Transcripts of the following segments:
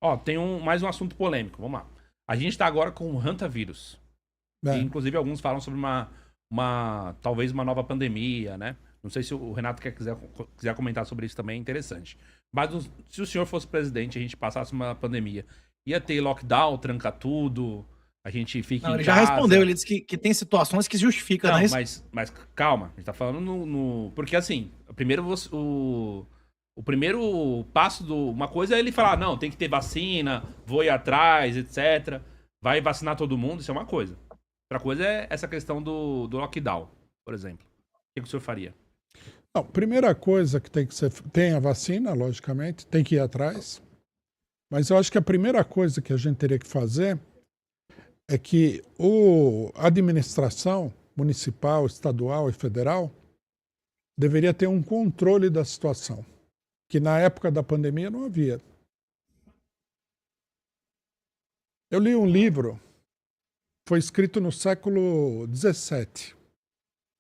Ó, tem mais um assunto polêmico. Vamos lá. A gente tá agora com o hantavírus. E, É. inclusive, alguns falam sobre talvez uma nova pandemia, né? Não sei se o Renato quiser comentar sobre isso também, é interessante. Mas se o senhor fosse presidente e a gente passasse uma pandemia, ia ter lockdown, tranca tudo, a gente fica Não, em ele já respondeu, casa. ele disse que tem situações que justifica, Não, né? mas calma, a gente tá falando Porque assim, primeiro o primeiro passo uma coisa é ele falar, não, tem que ter vacina, vou ir atrás, etc. Vai vacinar todo mundo, isso é uma coisa. Outra coisa é essa questão do lockdown, por exemplo. O que o senhor faria? Não, primeira coisa que tem que ser. Tem a vacina, logicamente, tem que ir atrás. Mas eu acho que a primeira coisa que a gente teria que fazer é que a administração municipal, estadual e federal deveria ter um controle da situação, que na época da pandemia não havia. Eu li um livro, foi escrito no século XVII,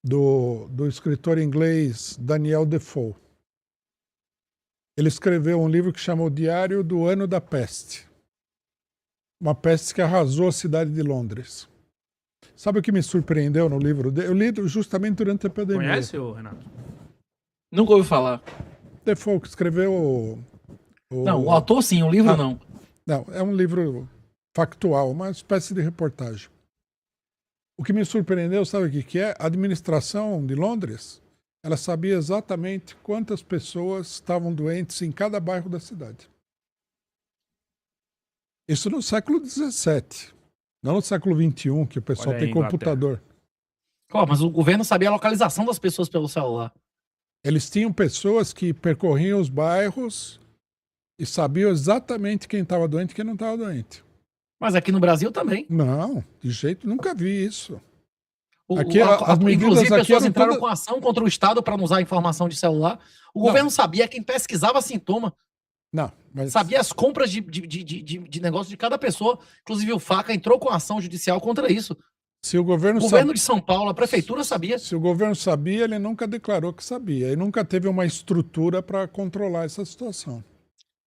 do escritor inglês Daniel Defoe. Ele escreveu um livro que chama O Diário do Ano da Peste. Uma peste que arrasou a cidade de Londres. Sabe o que me surpreendeu no livro? Eu li justamente durante a pandemia. Conhece, Renato? Nunca ouviu falar. Defoe, que escreveu Não, o autor sim, o livro não. Não, é um livro factual, uma espécie de reportagem. O que me surpreendeu, sabe o que é? A administração de Londres, ela sabia exatamente quantas pessoas estavam doentes em cada bairro da cidade. Isso no século XVII, não no século XXI, que o pessoal Olha aí, tem computador. Mas o governo sabia a localização das pessoas pelo celular. Eles tinham pessoas que percorriam os bairros e sabiam exatamente quem estava doente e quem não estava doente. Mas aqui no Brasil também. Não, de jeito, nunca vi isso. Aqui, as medidas inclusive, aqui pessoas eram entraram todas... com ação contra o Estado para não usar informação de celular. O governo sabia quem pesquisava sintoma. Não, mas... Sabia as compras de negócio de cada pessoa. Inclusive, o FACA entrou com ação judicial contra isso. Se o governo de São Paulo, a prefeitura sabia. Se o governo sabia, ele nunca declarou que sabia. E nunca teve uma estrutura para controlar essa situação.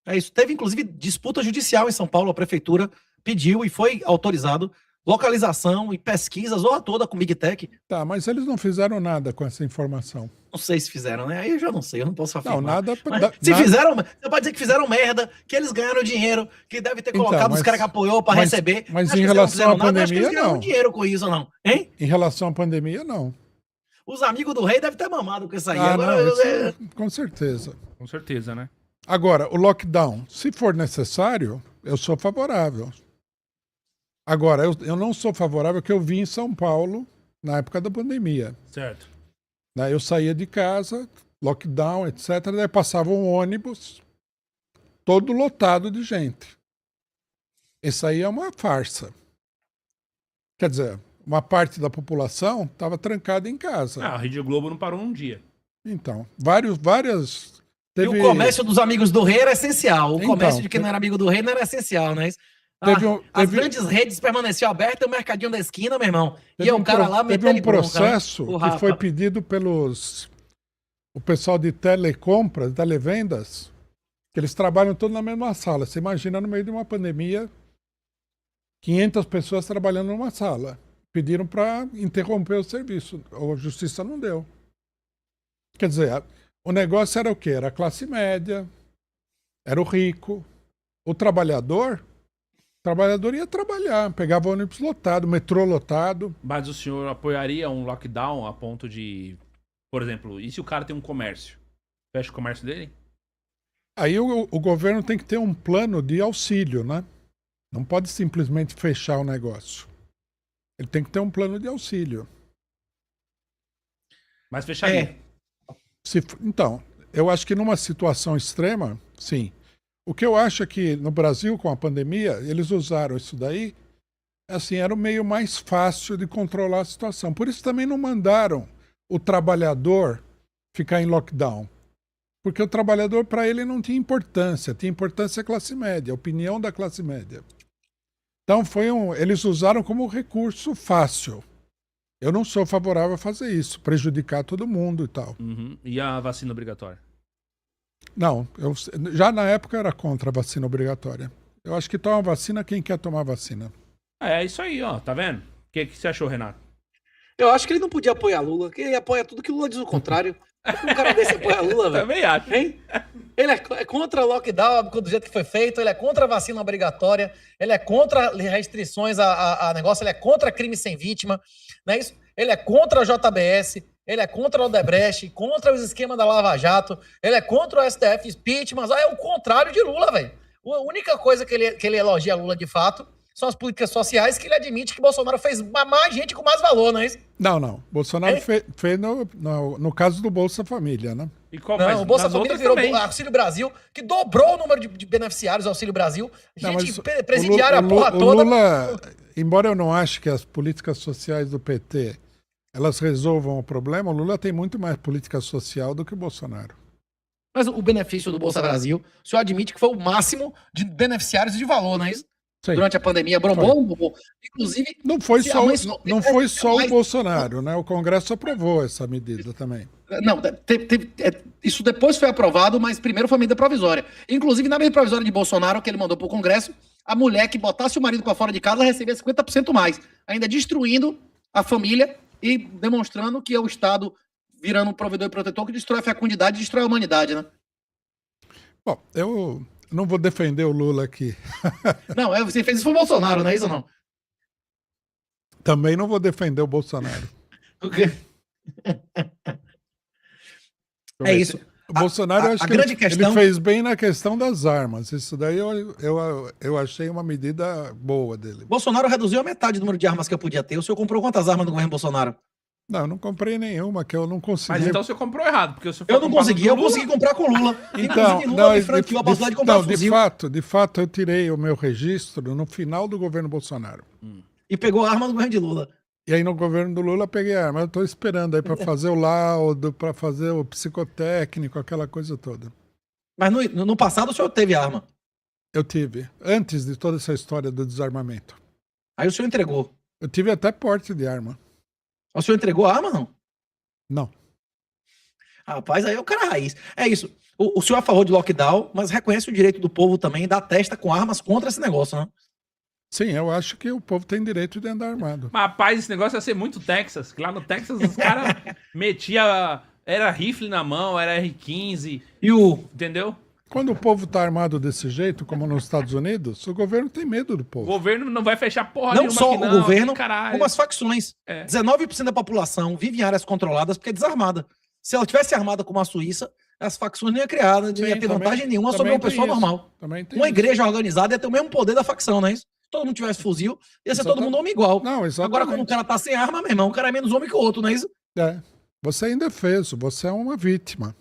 É isso. Teve, inclusive, disputa judicial em São Paulo. A prefeitura pediu e foi autorizado localização e pesquisas, ou a toda com Big Tech. Tá, mas eles não fizeram nada com essa informação. Não sei se fizeram, né? Aí eu já não sei, eu não posso afirmar. Não, nada... Se fizeram, você pode dizer que fizeram merda, que eles ganharam dinheiro, que deve ter colocado os caras que apoiou para receber. Mas em relação à pandemia, acho que eles ganharam dinheiro com isso, não. Hein? Em relação à pandemia, não. Os amigos do rei devem ter mamado com isso aí. Agora, não, com certeza. Com certeza, né? Agora, o lockdown, se for necessário, eu sou favorável. Agora, eu não sou favorável que eu vi em São Paulo na época da pandemia. Certo. Eu saía de casa, lockdown, etc. Daí passava um ônibus todo lotado de gente. Isso aí é uma farsa. Quer dizer, uma parte da população estava trancada em casa. A Rede Globo não parou um dia. Então, várias... E o comércio dos amigos do rei era essencial. O comércio de quem não era amigo do rei não era essencial, né? As grandes redes permaneciam abertas, o mercadinho da esquina, meu irmão. E o cara lá meteu um processo que foi pedido o pessoal de telecompras, televendas, que eles trabalham todos na mesma sala. Você imagina, no meio de uma pandemia, 500 pessoas trabalhando numa sala. Pediram para interromper o serviço. A justiça não deu. Quer dizer, o negócio era o quê? Era a classe média, era o rico. O trabalhador ia trabalhar, pegava ônibus lotado, metrô lotado. Mas o senhor apoiaria um lockdown a ponto de, por exemplo, e se o cara tem um comércio? Fecha o comércio dele? Aí o governo tem que ter um plano de auxílio, né? Não pode simplesmente fechar o negócio. Ele tem que ter um plano de auxílio. Mas fecharia. Então, eu acho que numa situação extrema, sim. O que eu acho é que no Brasil, com a pandemia, eles usaram isso daí, assim, era o meio mais fácil de controlar a situação. Por isso também não mandaram o trabalhador ficar em lockdown. Porque o trabalhador, para ele, não tinha importância a classe média, a opinião da classe média. Então, eles usaram como recurso fácil. Eu não sou favorável a fazer isso, prejudicar todo mundo e tal. Uhum. E a vacina obrigatória? Não, já na época eu era contra a vacina obrigatória. Eu acho que toma vacina quem quer tomar vacina. É isso aí, ó. Tá vendo? O que você achou, Renato? Eu acho que ele não podia apoiar Lula, que ele apoia tudo que Lula diz o contrário. Um cara desse apoia Lula, velho. Também acho. Hein? Ele é contra o lockdown do jeito que foi feito, ele é contra a vacina obrigatória, ele é contra restrições a negócio, ele é contra crime sem vítima, não é isso? Ele é contra a JBS, ele é contra o Odebrecht, contra os esquemas da Lava Jato, ele é contra o STF impeachment, é o contrário de Lula, velho. A única coisa que ele elogia Lula de fato são as políticas sociais que ele admite que Bolsonaro fez mais gente com mais valor, não é isso? Não. Bolsonaro fez no caso do Bolsa Família, né? E qual, não, o Bolsa Família virou Auxílio Brasil, que dobrou o número de beneficiários do Auxílio Brasil. Gente presidiária a porra toda. Lula, embora eu não ache que as políticas sociais do PT elas resolvam o problema, o Lula tem muito mais política social do que o Bolsonaro. Mas o benefício do Bolsa Brasil, o senhor admite que foi o máximo de beneficiários de valor, não é isso? Sim. Durante a pandemia, bombou. Inclusive... Não foi só o Bolsonaro, né? O Congresso aprovou essa medida também. Não, isso depois foi aprovado, mas primeiro foi medida provisória. Inclusive, na medida provisória de Bolsonaro, que ele mandou para o Congresso, a mulher que botasse o marido para fora de casa recebia 50% mais, ainda destruindo a família e demonstrando que é o Estado virando um provedor e protetor que destrói a fecundidade e destrói a humanidade, né? Bom, eu não vou defender o Lula aqui. Não, você fez isso pro Bolsonaro, não é isso ou não? Também não vou defender o Bolsonaro. O quê? É isso. O Bolsonaro, eu acho que ele fez bem na questão das armas. Isso daí eu achei uma medida boa dele. Bolsonaro reduziu a metade do número de armas que eu podia ter. O senhor comprou quantas armas no governo Bolsonaro? Não, eu não comprei nenhuma, que eu não consegui. Mas então você comprou errado, porque eu não consegui, eu consegui comprar com Lula. Então, Lula me franqueou a possibilidade de comprar um fuzil. De fato, eu tirei o meu registro no final do governo Bolsonaro. E pegou a arma do governo de Lula. E aí no governo do Lula eu peguei a arma. Eu estou esperando aí para fazer o laudo, para fazer o psicotécnico, aquela coisa toda. Mas no passado o senhor teve arma? Eu tive, antes de toda essa história do desarmamento. Aí o senhor entregou? Eu tive até porte de arma. O senhor entregou a arma, não? Não. Rapaz, aí é o cara raiz. É isso. O senhor é a favor de lockdown, mas reconhece o direito do povo também dar testa com armas contra esse negócio, né? Sim, eu acho que o povo tem direito de andar armado. Mas, rapaz, esse negócio ia ser muito Texas. Lá no Texas os caras metiam... Era rifle na mão, era R15. Entendeu? Quando o povo tá armado desse jeito, como nos Estados Unidos, o governo tem medo do povo. O governo não vai fechar porra nenhuma. Não só o governo, caralho. como as facções. 19% da população vive em áreas controladas porque é desarmada. Se ela tivesse armada como a Suíça, as facções não iam criar, não ia ter vantagem nenhuma sobre uma pessoa normal. Uma igreja organizada ia ter o mesmo poder da facção, não é isso? Se todo mundo tivesse fuzil, ia ser todo mundo homem igual. Não, agora, como o cara tá sem arma, meu irmão, o cara é menos homem que o outro, não é isso? Você é indefeso, você é uma vítima.